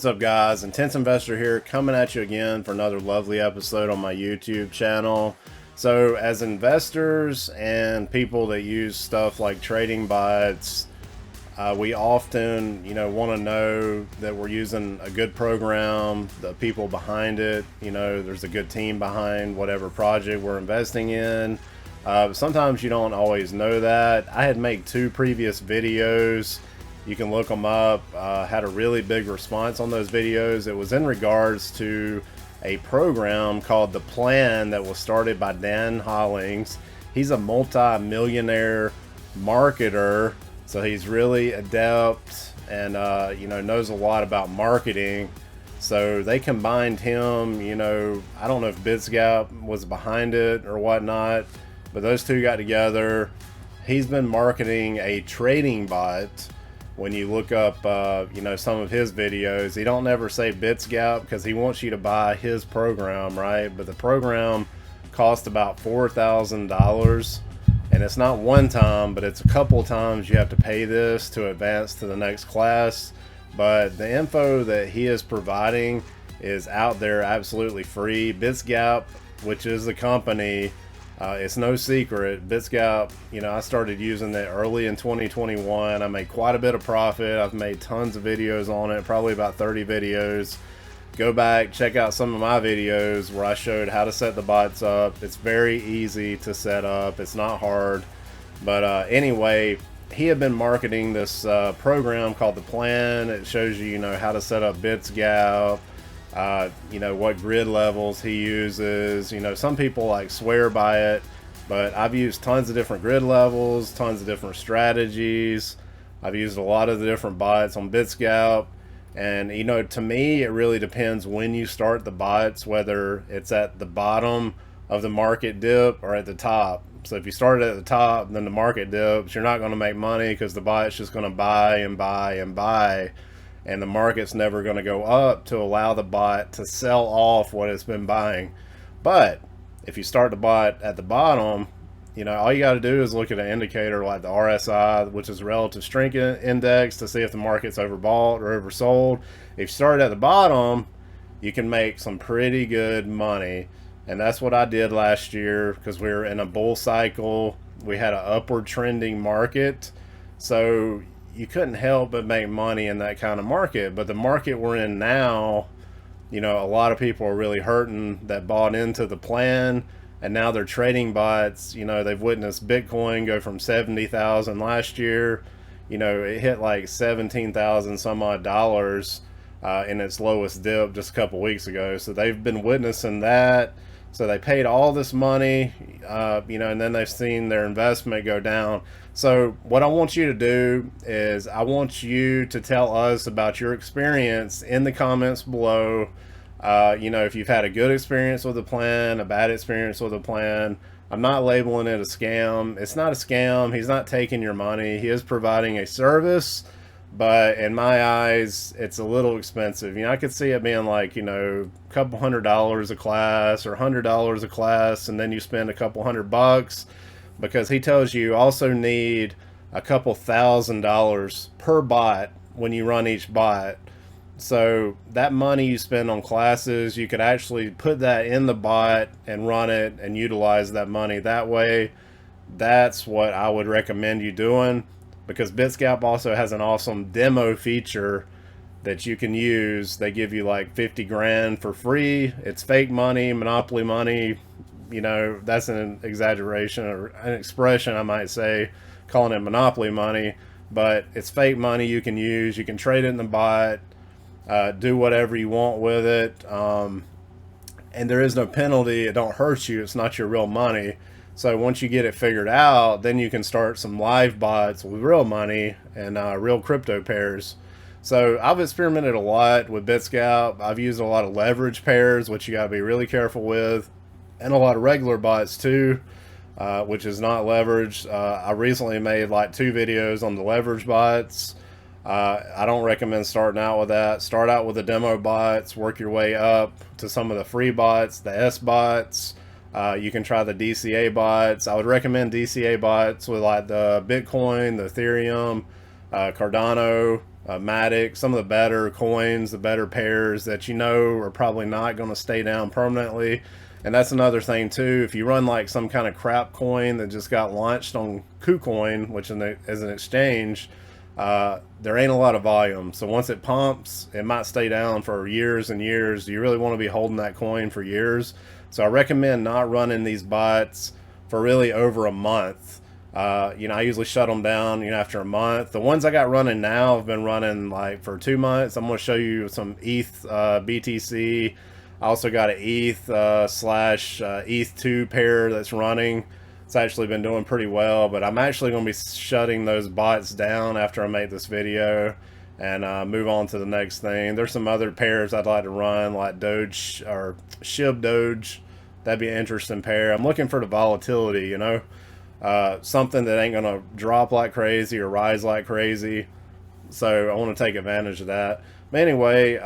up, guys? Intense Investor here, coming at you again for another lovely episode on my YouTube channel. So as investors and people that use stuff like trading bots, we often want to know that we're using a good program, the people behind it, there's a good team behind whatever project we're investing in. Sometimes you don't always know that. I had made 2 previous videos. You can look them up. Had a really big response on those videos. It was in regards to a program called The Plan that was started by Dan Hollings. He's a multi-millionaire marketer, so he's really adept and knows a lot about marketing. So they combined him. I don't know if Bitsgap was behind it or whatnot, but those two got together. He's been marketing a trading bot. When you look up some of his videos, he don't never say Bitsgap because he wants you to buy his program, right? But the program cost about $4,000, and it's not one time, but it's a couple times you have to pay this to advance to the next class. But the info that he is providing is out there absolutely free. Bitsgap, which is the company, it's no secret. Bitsgap, I started using it early in 2021. I made quite a bit of profit. I've made tons of videos on it, probably about 30 videos. Go back, check out some of my videos where I showed how to set the bots up. It's very easy to set up. It's not hard. But anyway, he had been marketing this program called The Plan. It shows you, how to set up Bitsgap. What grid levels he uses. Some people swear by it, but I've used tons of different grid levels, tons of different strategies. I've used a lot of the different bots on Bitsgap, and to me it really depends when you start the bots, whether it's at the bottom of the market dip or at the top. So if you start at the top, then the market dips, you're not going to make money because the bot's just going to buy and buy and buy. And the market's never going to go up to allow the bot to sell off what it's been buying. But if you start the bot at the bottom, all you got to do is look at an indicator like the RSI, which is relative strength index, to see if the market's overbought or oversold. If you start at the bottom, you can make some pretty good money. And that's what I did last year because we were in a bull cycle. We had an upward trending market. So you couldn't help but make money in that kind of market. But the market we're in now, a lot of people are really hurting that bought into the plan, and now they're trading bots. They've witnessed Bitcoin go from 70,000 last year. It hit like 17,000 some odd dollars in its lowest dip just a couple weeks ago. So they've been witnessing that. So they paid all this money, and then they've seen their investment go down. So what I want you to do is I want you to tell us about your experience in the comments below. If you've had a good experience with the plan, a bad experience with the plan. I'm not labeling it a scam. It's not a scam. He's not taking your money. He is providing a service. But in my eyes, it's a little expensive. I could see it being like, a couple $100 a class or $100 a class, and then you spend a couple $100 because he tells you also need a couple $1,000s per bot when you run each bot. So that money you spend on classes, you could actually put that in the bot and run it and utilize that money that way. That's what I would recommend you doing, because Bitsgap also has an awesome demo feature that you can use. They give you like 50 grand for free. It's fake money, monopoly money. That's an exaggeration or an expression, I might say, calling it monopoly money, but it's fake money you can use. You can trade it in the bot, do whatever you want with it. And there is no penalty. It don't hurt you. It's not your real money. So once you get it figured out, then you can start some live bots with real money and real crypto pairs. So I've experimented a lot with Bitsgap. I've used a lot of leverage pairs, which you gotta be really careful with, and a lot of regular bots too, which is not leveraged. I recently made like 2 videos on the leverage bots. I don't recommend starting out with that. Start out with the demo bots, work your way up to some of the free bots, the S bots. You can try the DCA bots. I would recommend DCA bots with like the Bitcoin, the Ethereum, Cardano, Matic, some of the better coins, the better pairs that you know are probably not going to stay down permanently. And that's another thing too. If you run like some kind of crap coin that just got launched on KUCOIN, which is an exchange, there ain't a lot of volume. So once it pumps, it might stay down for years and years. Do you really want to be holding that coin for years? So I recommend not running these bots for really over a month. I usually shut them down, after a month. The ones I got running now have been running like for 2 months. I'm going to show you some ETH BTC. I also got an ETH slash ETH2 pair that's running. It's actually been doing pretty well, but I'm actually going to be shutting those bots down after I make this video and move on to the next thing. There's some other pairs I'd like to run, like Doge or SHIB Doge. That'd be an interesting pair. I'm looking for the volatility, something that ain't gonna drop like crazy or rise like crazy. So I want to take advantage of that. But anyway,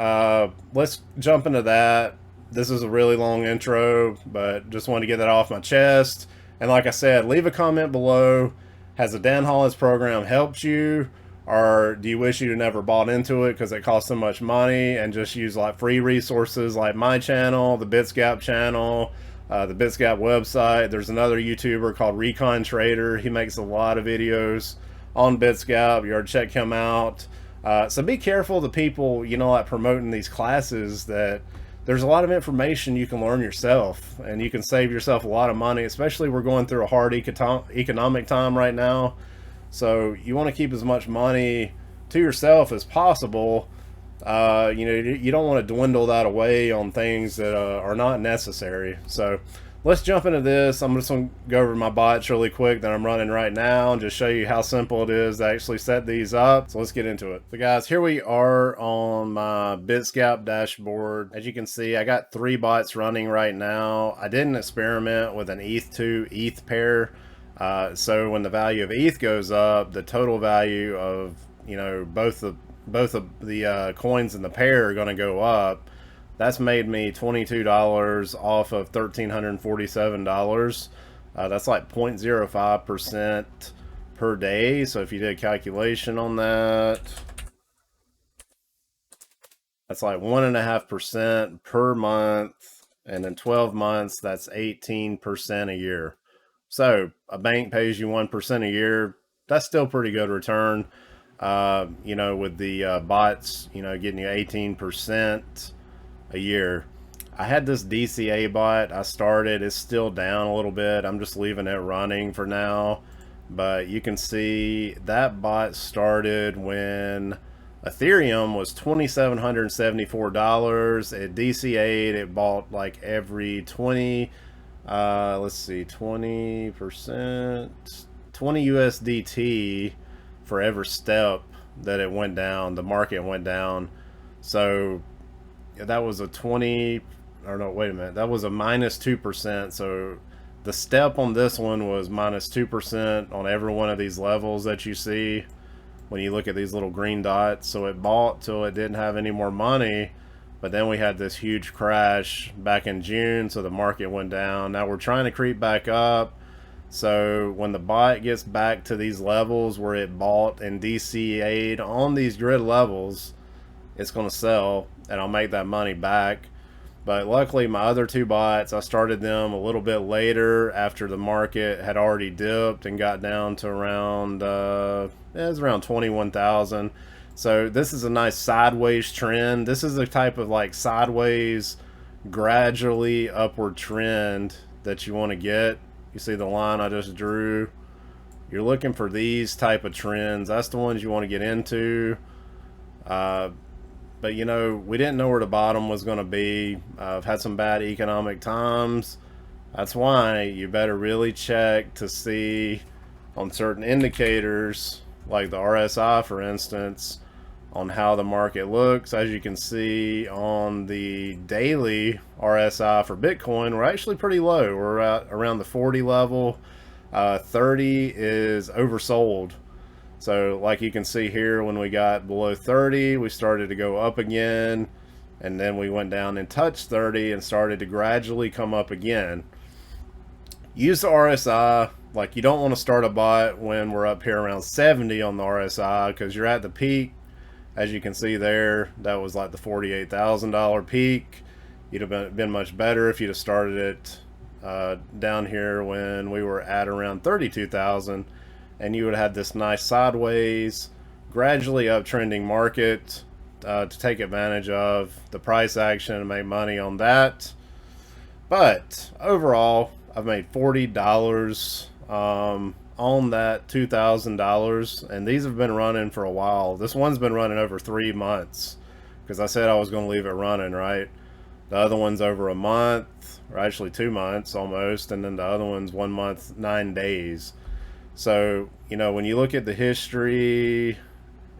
let's jump into that. This is a really long intro, but just wanted to get that off my chest. And like I said, leave a comment below. Has the Dan Hollings program helped you? Or do you wish you'd never bought into it because it costs so much money, and just use like free resources like my channel, the Bitsgap channel, the Bitsgap website. There's another YouTuber called Recon Trader. He makes a lot of videos on Bitsgap. You ought to check him out. So be careful the people, like promoting these classes, that there's a lot of information you can learn yourself, and you can save yourself a lot of money, especially we're going through a hard economic time right now. So you want to keep as much money to yourself as possible. You don't want to dwindle that away on things that are not necessary. So let's jump into this. I'm just going to go over my bots really quick that I'm running right now and just show you how simple it is to actually set these up. So let's get into it. So guys, here we are on my Bitsgap dashboard. As you can see, I got 3 bots running right now. I didn't experiment with an ETH2 ETH pair. So when the value of ETH goes up, the total value of, both of the coins in the pair are going to go up. That's made me $22 off of $1,347. That's like 0.05% per day. So if you did a calculation on that, that's like 1.5% per month. And in 12 months, that's 18% a year. So a bank pays you 1% a year. That's still pretty good return. With the bots, getting you 18% a year. I had this DCA bot I started. It's still down a little bit. I'm just leaving it running for now. But you can see that bot started when Ethereum was $2,774. It DCA'd. It bought like every 20%, 20 USDT for every step that it went down, the market went down. So that was a that was a -2%. So the step on this one was -2% on every one of these levels that you see when you look at these little green dots. So it bought till it didn't have any more money, but then we had this huge crash back in June, so the market went down. Now we're trying to creep back up. So when the bot gets back to these levels where it bought and DCA'd on these grid levels, it's going to sell and I'll make that money back. But luckily my other 2 bots, I started them a little bit later after the market had already dipped and got down to around, it was around 21,000. So this is a nice sideways trend. This is a type of like sideways, gradually upward trend that you want to get. You see the line I just drew? You're looking for these type of trends. That's the ones you want to get into. But we didn't know where the bottom was going to be. I've had some bad economic times. That's why you better really check to see on certain indicators, like the RSI for instance, on how the market looks. As you can see on the daily RSI for Bitcoin, we're actually pretty low. We're at around the 40 level. 30 is oversold. So like you can see here, when we got below 30, we started to go up again, and then we went down and touched 30 and started to gradually come up again. Use the RSI. Like, you don't want to start a bot when we're up here around 70 on the RSI, because you're at the peak As you can see there, that was like the $48,000 peak. You'd have been much better if you'd have started it down here when we were at around 32,000, and you would have had this nice sideways, gradually uptrending market to take advantage of the price action and make money on that. But overall, I've made $40 on that $2,000, and these have been running for a while. This one's been running over 3 months because I said I was going to leave it running, right? The other one's over a month, or actually 2 months almost, and then the other one's 1 month, 9 days. So, you know, when you look at the history,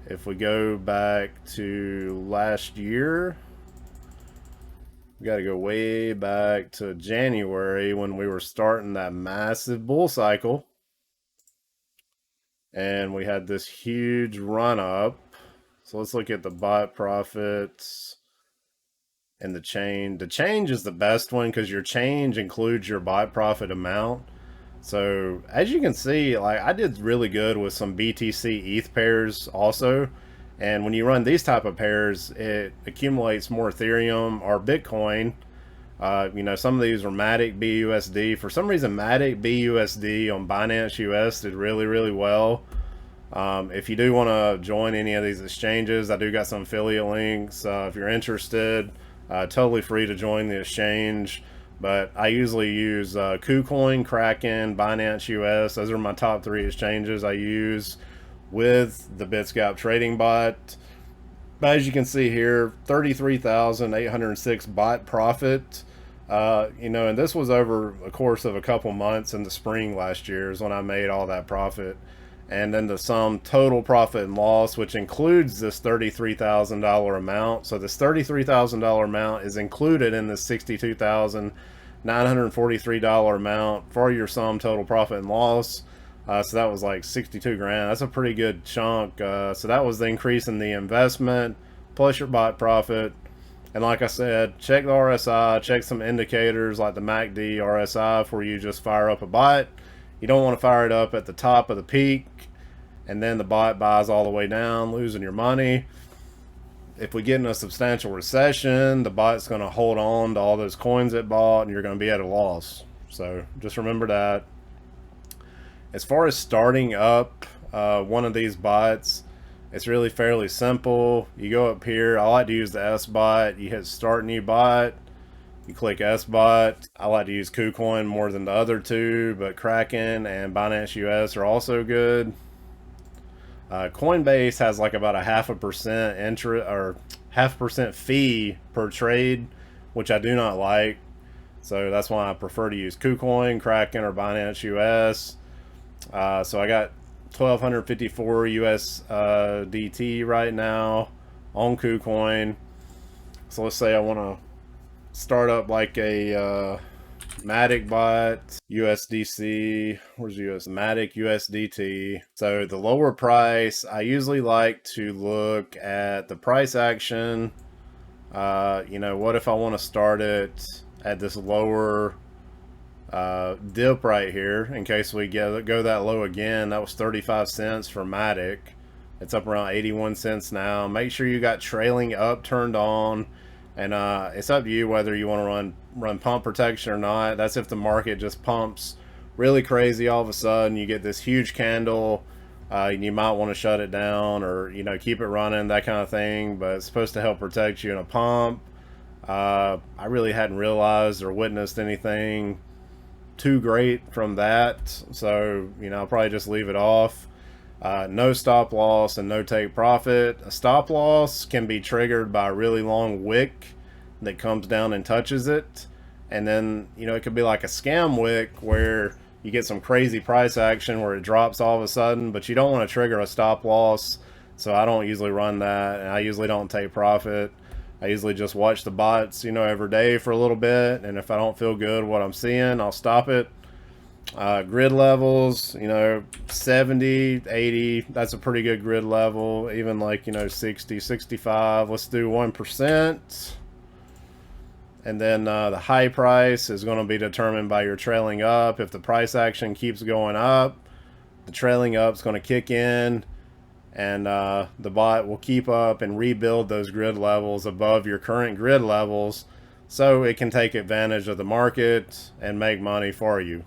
if we go back to last year, we got to go way back to January when we were starting that massive bull cycle. And we had this huge run up. So let's look at the bot profits and the change. The change is the best one because your change includes your bot profit amount. So as you can see, like I did really good with some BTC ETH pairs also. And when you run these type of pairs, it accumulates more Ethereum or Bitcoin. You know, some of these are Matic BUSD. For some reason, Matic BUSD on BINANCE US did really, really well. If you do want to join any of these exchanges, I do got some affiliate links. If you're interested, totally free to join the exchange. But I usually use KUCOIN, KRAKEN, BINANCE US. Those are my top 3 exchanges I use with the Bitsgap trading bot. But as you can see here, 33,806 bot profit. You know, and this was over a course of a couple months in the spring last year is when I made all that profit. And then the sum total profit and loss, which includes this $33,000 amount. So this $33,000 amount is included in this $62,943 amount for your sum total profit and loss. So that was like 62 grand. That's a pretty good chunk. So that was the increase in the investment plus your bot profit. And like I said, check the RSI, check some indicators like the MACD RSI before you just fire up a bot. You don't want to fire it up at the top of the peak and then the bot buys all the way down, losing your money. If we get in a substantial recession, the bot's going to hold on to all those coins it bought and you're going to be at a loss. So just remember that. As far as starting up one of these bots, it's really fairly simple. You go up here. I like to use the S bot. You hit start new bot. You click S bot. I like to use KuCoin more than the other two, but KRAKEN and BINANCE US are also good. COINBASE has like about a 0.5% interest or 0.5% fee per trade, which I do not like. So that's why I prefer to use KuCoin, KRAKEN, or BINANCE US. So I got 1,254 USDT right now on KuCoin. So let's say I want to start up like a Matic bot, USDC, where's US? Matic USDT. So the lower price, I usually like to look at the price action. You know, what if I want to start it at this lower dip right here in case we go that low again? That was 35 cents for Matic. It's up around 81 cents now. Make sure you got trailing up turned on, and it's up to you whether you want to run pump protection or not. That's if the market just pumps really crazy all of a sudden, you get this huge candle, you might want to shut it down or, you know, keep it running, that kind of thing. But it's supposed to help protect you in a pump. I really hadn't realized or witnessed anything too great from that, so you know, I'll probably just leave it off. No stop loss and no take profit. A stop loss can be triggered by a really long wick that comes down and touches it, and then, you know, it could be like a scam wick where you get some crazy price action where it drops all of a sudden, but you don't want to trigger a stop loss. So I don't usually run that, and I usually don't take profit. I usually just watch the bots, you know, every day for a little bit, and if I don't feel good what I'm seeing, I'll stop it. Grid levels, you know, 70, 80, that's a pretty good grid level. Even like, you know, 60, 65, let's do 1%. And then the high price is going to be determined by your trailing up. If the price action keeps going up, the trailing up is going to kick in. and the bot will keep up and rebuild those grid levels above your current grid levels, so it can take advantage of the market and make money for you.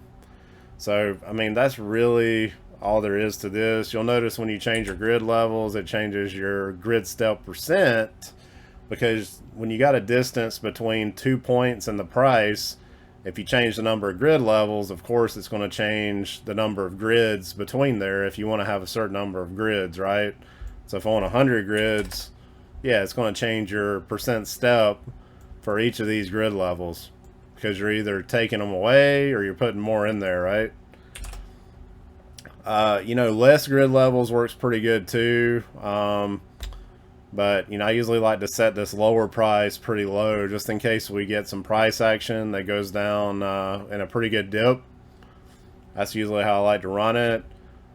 So, I mean, that's really all there is to this. You'll notice when you change your grid levels, it changes your grid step percent, because when you got a distance between 2 points and the price, if you change the number of grid levels, of course it's going to change the number of grids between there if you want to have a certain number of grids, right? So if I want 100 grids, yeah, it's going to change your percent step for each of these grid levels, because you're either taking them away or you're putting more in there, right? You know, less grid levels works pretty good too. But, you know, I usually like to set this lower price pretty low just in case we get some price action that goes down in a pretty good dip. That's usually how I like to run it.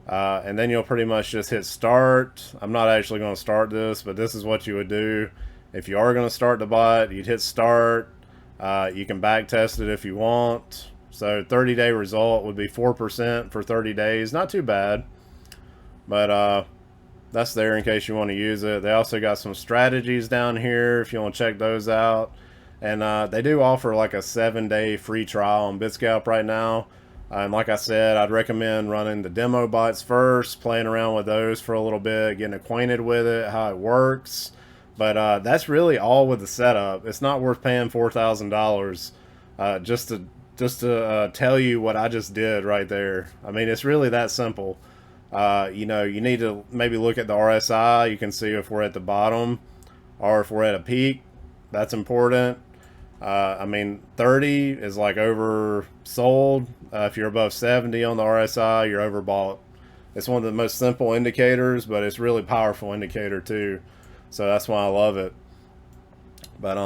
And then you'll pretty much just hit start. I'm not actually going to start this, but this is what you would do. If you are going to start the bot, you'd hit start. You can back test it if you want. So 30-day result would be 4% for 30 days. Not too bad. But that's there in case you want to use it. They also got some strategies down here if you want to check those out. And they do offer like a 7-day free trial on Bitsgap right now. And like I said, I'd recommend running the demo bots first, playing around with those for a little bit, getting acquainted with it, how it works. But that's really all with the setup. It's not worth paying $4,000 just to tell you what I just did right there. I mean, it's really that simple. You know, you need to maybe look at the RSI. You can see if we're at the bottom or if we're at a peak. That's important. I mean, 30 is like oversold. If you're above 70 on the RSI, you're overbought. It's one of the most simple indicators, but it's really powerful indicator too. So that's why I love it. But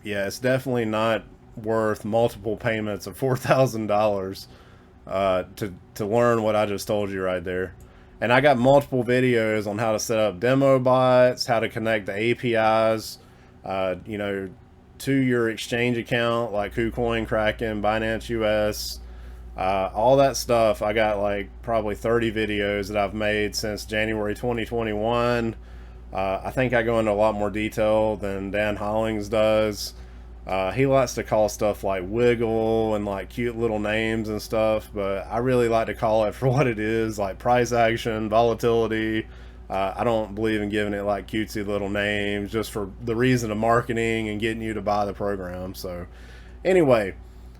yeah, it's definitely not worth multiple payments of $4,000 to learn what I just told you right there. And I got multiple videos on how to set up demo bots, how to connect the APIs, you know, to your exchange account like KUCOIN, KRAKEN, BINANCE US, all that stuff. I got like probably 30 videos that I've made since January 2021. I think I go into a lot more detail than Dan Hollings does. He likes to call stuff like wiggle and like cute little names and stuff, but I really like to call it for what it is, like price action, volatility. I don't believe in giving it like cutesy little names just for the reason of marketing and getting you to buy the program. So anyway,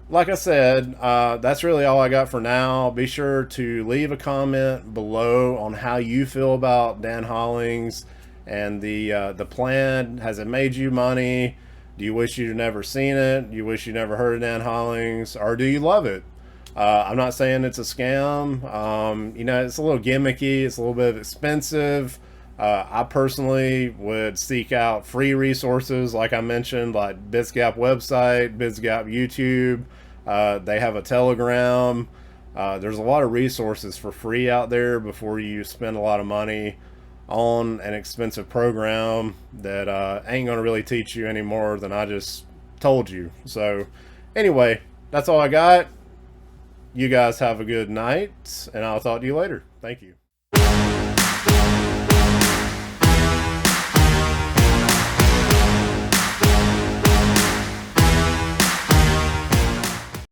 like I said, that's really all I got for now. Be sure to leave a comment below on how you feel about Dan Hollings and the plan. Has it made you money? Do you wish you'd never seen it? Do you wish you never heard of Dan Hollings? Or do you love it? I'm not saying it's a scam. You know, it's a little gimmicky. It's a little bit expensive. I personally would seek out free resources, like I mentioned, like Bitsgap website, Bitsgap YouTube. They have a Telegram. There's a lot of resources for free out there before you spend a lot of money on an expensive program that ain't gonna really teach you any more than I just told you. So anyway, that's all I got. You guys have a good night, and I'll talk to you later. Thank you.